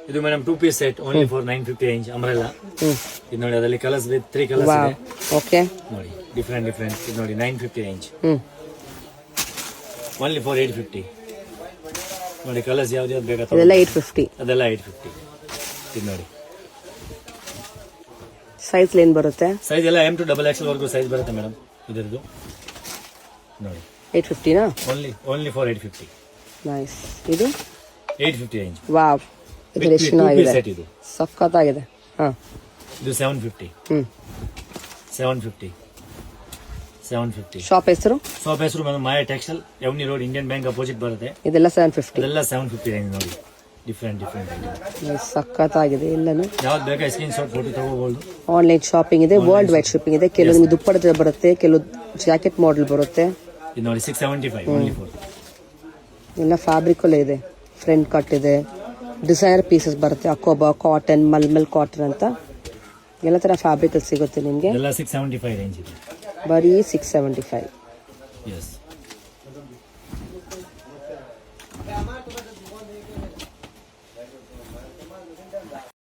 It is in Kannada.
ಇದು madam 2 piece set only for 950 range umbrella. ಇದು ನೋಡಿ ಅದರಲ್ಲಿ ಕಲರ್ಸ್ ವಿತ್ 3 ಕಲರ್ಸ್ ಇದೆ. ಓಕೆ, ನೋಡಿ ಡಿಫರೆಂಟ್ ಇದು ನೋಡಿ 950 ರೇಂಜ್ ಓನ್ಲಿ ಫಾರ್ 850. ನೋಡಿ ಕಲರ್ಸ್ ಯಾವ್ದು ಬೇಕಾಗ್ತದೆ ಅದೆಲ್ಲ 850. ಅದೆಲ್ಲ 850. ಇದು ನೋಡಿ ಸೈಜ್ ಏನ್ ಬರುತ್ತೆ? ಸೈಜ್ ಎಲ್ಲ M to XXL ವರೆಗೂ ಸೈಜ್ ಬರುತ್ತೆ ಮೇಡಮ್. ಇದರದ್ದು ನೋಡಿ 850 ನಾ? Only for 850. ನೈಸ್. ಇದು 850 ರೇಂಜ್. ವಾವ್, ಇದು ಎಷ್ಟು ಚೆನ್ನಾಗಿದೆ, ಸೆಟ್ ಇದು ಸಕ್ಕತ್ತಾಗಿದೆ. ಹಾ, ಇದು 750. 750. ಶಾಪ್ ಹೆಸರು madam Maya textile, avenue road, Indian bank opposite ಬರುತ್ತೆ. ಇದೆಲ್ಲ 750. ಇದೆಲ್ಲ 750 ರೇಂಜ್. ನೋಡಿ ಡಿಫರೆಂಟ್ ಸಕ್ಕತ್ತಾಗಿದೆ. ಎಲ್ಲಾನು ಯಾವ್ದು ಬೇಕಾ ಸ್ಕ್ರೀನ್ ಶಾಟ್ ಫೋಟೋ ತಗೋಬಹುದು. ಆನ್ಲೈನ್ ಶಾಪಿಂಗ್ ಇದೆ, ವರ್ಲ್ಡ್ ವೈಡ್ ಶಿಪ್ಪಿಂಗ್ ಇದೆ. ಕೆಲವು ನಿಮಗೆ ದುಪ್ಪಟ್ಟ ಬರುತ್ತೆ, ಕೆಲವು ಜಾಕೆಟ್ ಮಾಡೆಲ್ ಬರುತ್ತೆ. ಇದು ನೋಡಿ 675 ಓನ್ಲಿ ಫಾರ್. ಎಲ್ಲ ಫ್ಯಾಬ್ರಿಕ್ ಅಲ್ಲೇ ಇದೆ, ಫ್ರಂಟ್ ಕಟ್ ಇದೆ, ಡಿಸೈನರ್ ಪೀಸಸ್ ಬರುತ್ತೆ, ಅಕೋಬಾ ಕಾಟನ್, ಮಲ್ಮಲ್ ಕಾಟನ್ ಅಂತ ಎಲ್ಲ ತರ ಫ್ಯಾಬ್ರಿಕ್ ಸಿಗುತ್ತೆ ನಿಮಗೆ. ಎಲ್ಲ 675 ರೇಂಜ್ ಇದೆ, ಬರೀ 675. ಎಸ್.